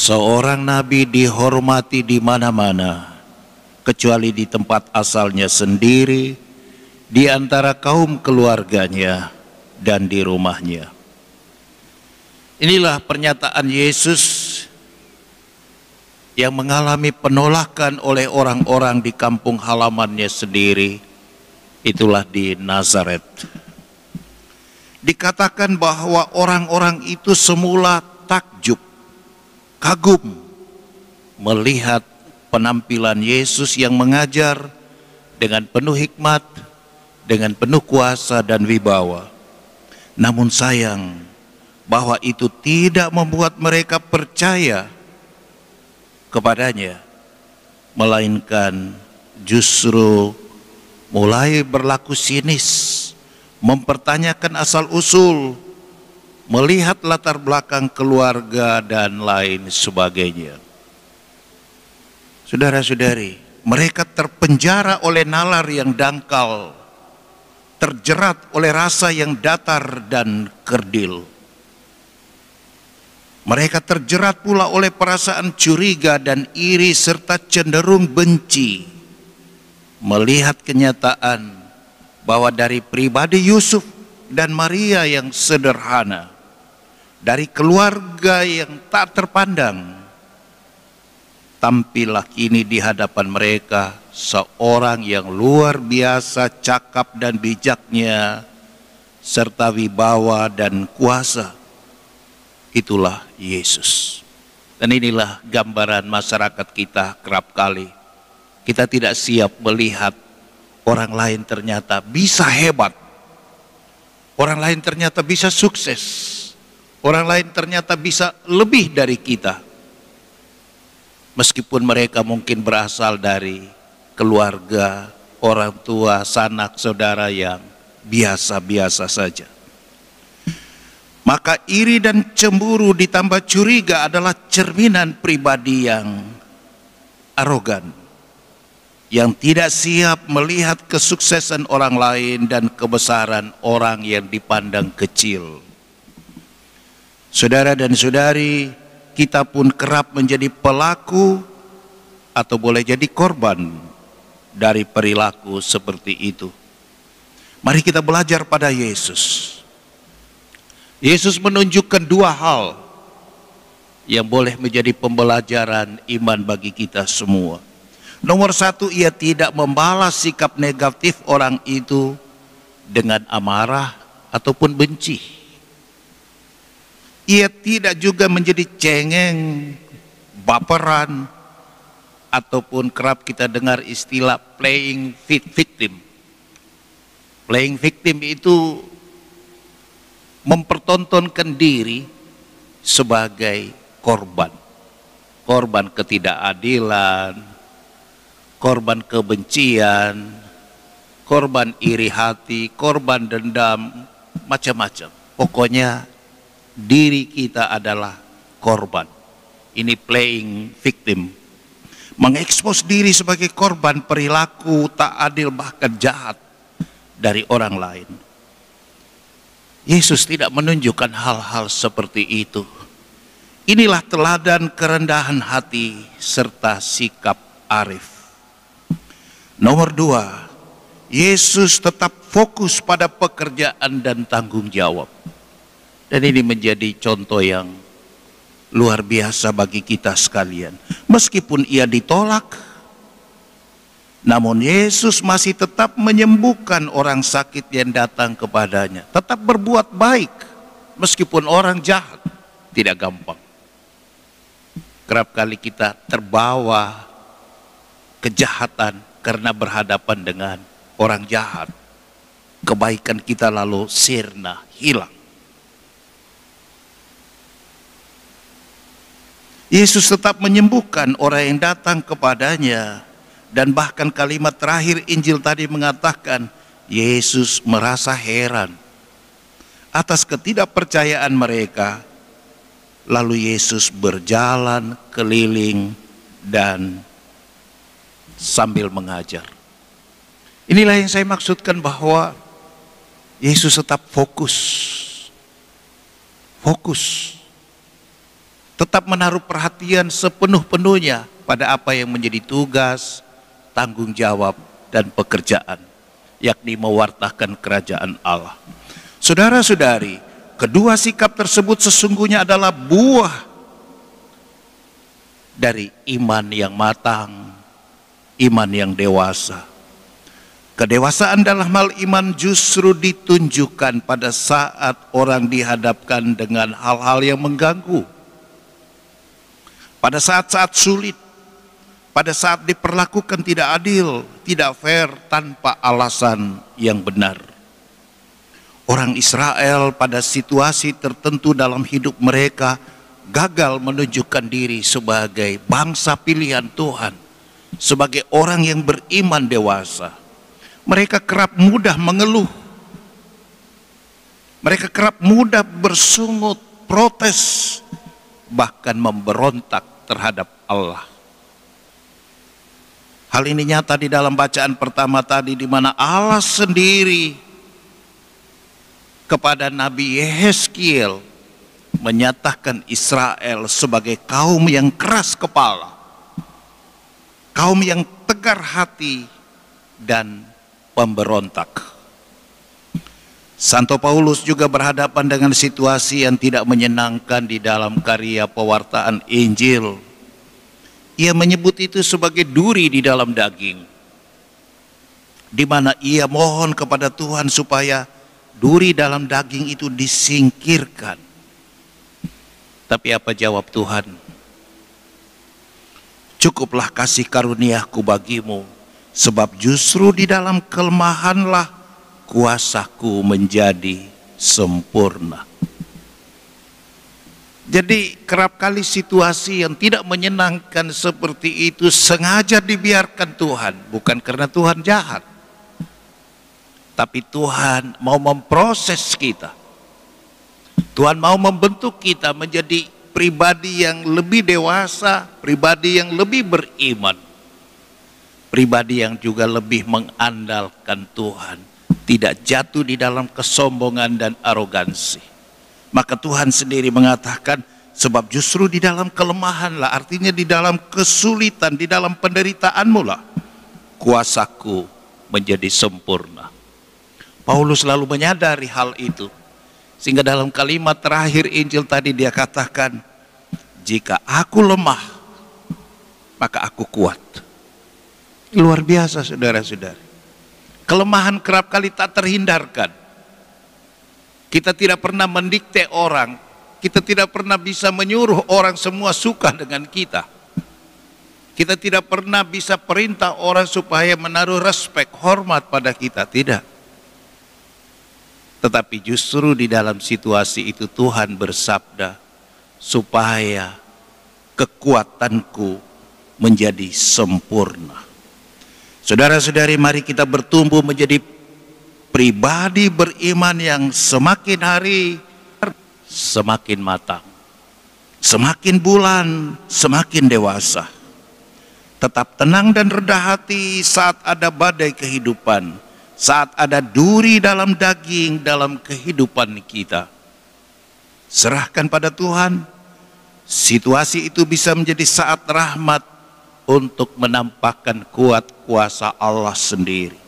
Seorang nabi dihormati di mana-mana, kecuali di tempat asalnya sendiri, di antara kaum keluarganya, dan di rumahnya. Inilah pernyataan Yesus yang mengalami penolakan oleh orang-orang di kampung halamannya sendiri, itulah di Nazaret. Dikatakan bahwa orang-orang itu semula takjub, kagum melihat penampilan Yesus yang mengajar dengan penuh hikmat, dengan penuh kuasa dan wibawa. Namun sayang bahwa itu tidak membuat mereka percaya kepadanya, melainkan justru mulai berlaku sinis, mempertanyakan asal-usul, melihat latar belakang keluarga dan lain sebagainya. Saudara-saudari, mereka terpenjara oleh nalar yang dangkal, terjerat oleh rasa yang datar dan kerdil. Mereka terjerat pula oleh perasaan curiga dan iri serta cenderung benci, melihat kenyataan bahwa dari pribadi Yusuf dan Maria yang sederhana, dari keluarga yang tak terpandang, tampillah kini di hadapan mereka seorang yang luar biasa cakap dan bijaknya, serta wibawa dan kuasa. Itulah Yesus. Dan inilah gambaran masyarakat kita kerap kali. Kita tidak siap melihat orang lain ternyata bisa hebat, orang lain ternyata bisa sukses, orang lain ternyata bisa lebih dari kita. Meskipun mereka mungkin berasal dari keluarga, orang tua, sanak, saudara yang biasa-biasa saja. Maka iri dan cemburu ditambah curiga adalah cerminan pribadi yang arogan, yang tidak siap melihat kesuksesan orang lain dan kebesaran orang yang dipandang kecil. Saudara dan saudari, kita pun kerap menjadi pelaku atau boleh jadi korban dari perilaku seperti itu. Mari kita belajar pada Yesus. Yesus menunjukkan dua hal yang boleh menjadi pembelajaran iman bagi kita semua. Nomor satu, ia tidak membalas sikap negatif orang itu dengan amarah ataupun benci. Ia tidak juga menjadi cengeng, baperan, ataupun kerap kita dengar istilah playing victim. Playing victim itu mempertontonkan diri sebagai korban. Korban ketidakadilan, korban kebencian, korban iri hati, korban dendam, macam-macam. Pokoknya diri kita adalah korban. Ini playing victim. Mengekspos diri sebagai korban perilaku tak adil bahkan jahat dari orang lain. Yesus tidak menunjukkan hal-hal seperti itu. Inilah teladan kerendahan hati serta sikap arif. Nomor dua, Yesus tetap fokus pada pekerjaan dan tanggung jawab. Dan ini menjadi contoh yang luar biasa bagi kita sekalian. Meskipun ia ditolak, namun Yesus masih tetap menyembuhkan orang sakit yang datang kepadanya. Tetap berbuat baik, meskipun orang jahat. Tidak gampang. Kerap kali kita terbawa kejahatan karena berhadapan dengan orang jahat. Kebaikan kita lalu sirna, hilang. Yesus tetap menyembuhkan orang yang datang kepadanya. Dan bahkan kalimat terakhir Injil tadi mengatakan, Yesus merasa heran atas ketidakpercayaan mereka. Lalu Yesus berjalan keliling dan sambil mengajar. Inilah yang saya maksudkan bahwa Yesus tetap fokus. tetap menaruh perhatian sepenuh-penuhnya pada apa yang menjadi tugas, tanggung jawab, dan pekerjaan, yakni mewartakan kerajaan Allah. Saudara-saudari, kedua sikap tersebut sesungguhnya adalah buah dari iman yang matang, iman yang dewasa. Kedewasaan dalam hal iman justru ditunjukkan pada saat orang dihadapkan dengan hal-hal yang mengganggu, pada saat-saat sulit, pada saat diperlakukan tidak adil, tidak fair, tanpa alasan yang benar. Orang Israel pada situasi tertentu dalam hidup mereka gagal menunjukkan diri sebagai bangsa pilihan Tuhan, sebagai orang yang beriman dewasa. Mereka kerap mudah mengeluh, mereka kerap mudah bersungut, protes, bahkan memberontak terhadap Allah. Hal ini nyata di dalam bacaan pertama tadi, di mana Allah sendiri kepada Nabi Yehezkiel menyatakan Israel sebagai kaum yang keras kepala, kaum yang tegar hati dan pemberontak. Santo Paulus juga berhadapan dengan situasi yang tidak menyenangkan di dalam karya pewartaan Injil. Ia menyebut itu sebagai duri di dalam daging, di mana ia mohon kepada Tuhan supaya duri dalam daging itu disingkirkan. Tapi apa jawab Tuhan? Cukuplah kasih karuniaku bagimu, sebab justru di dalam kelemahanlah kuasaku menjadi sempurna. Jadi kerap kali situasi yang tidak menyenangkan seperti itu sengaja dibiarkan Tuhan, bukan karena Tuhan jahat, tapi Tuhan mau memproses kita. Tuhan mau membentuk kita menjadi pribadi yang lebih dewasa, pribadi yang lebih beriman, pribadi yang juga lebih mengandalkan Tuhan, tidak jatuh di dalam kesombongan dan arogansi. Maka Tuhan sendiri mengatakan, sebab justru di dalam kelemahanlah, artinya di dalam kesulitan, di dalam penderitaanmu lah kuasaku menjadi sempurna. Paulus selalu menyadari hal itu, sehingga dalam kalimat terakhir Injil tadi dia katakan, jika aku lemah, maka aku kuat. Luar biasa saudara-saudari. Kelemahan kerap kali tak terhindarkan. Kita tidak pernah mendikte orang, kita tidak pernah bisa menyuruh orang semua suka dengan kita. Kita tidak pernah bisa perintah orang supaya menaruh respek, hormat pada kita, tidak. Tetapi justru di dalam situasi itu Tuhan bersabda, supaya kekuatanku menjadi sempurna. Saudara-saudari, mari kita bertumbuh menjadi pribadi beriman yang semakin hari semakin matang, semakin bulan semakin dewasa. Tetap tenang dan rendah hati saat ada badai kehidupan, saat ada duri dalam daging dalam kehidupan kita. Serahkan pada Tuhan. Situasi itu bisa menjadi saat rahmat untuk menampakkan kuat kuasa Allah sendiri.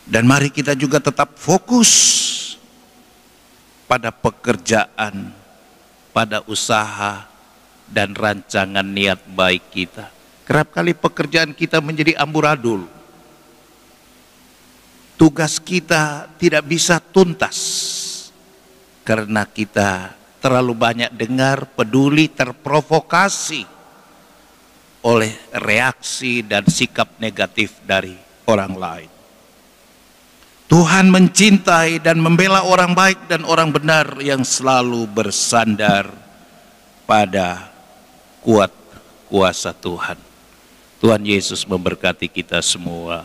Dan mari kita juga tetap fokus pada pekerjaan, pada usaha dan rancangan niat baik kita. Kerap kali pekerjaan kita menjadi amburadul. Tugas kita tidak bisa tuntas karena kita terlalu banyak dengar, peduli, terprovokasi oleh reaksi dan sikap negatif dari orang lain. Tuhan mencintai dan membela orang baik dan orang benar yang selalu bersandar pada kuat kuasa Tuhan. Tuhan Yesus memberkati kita semua.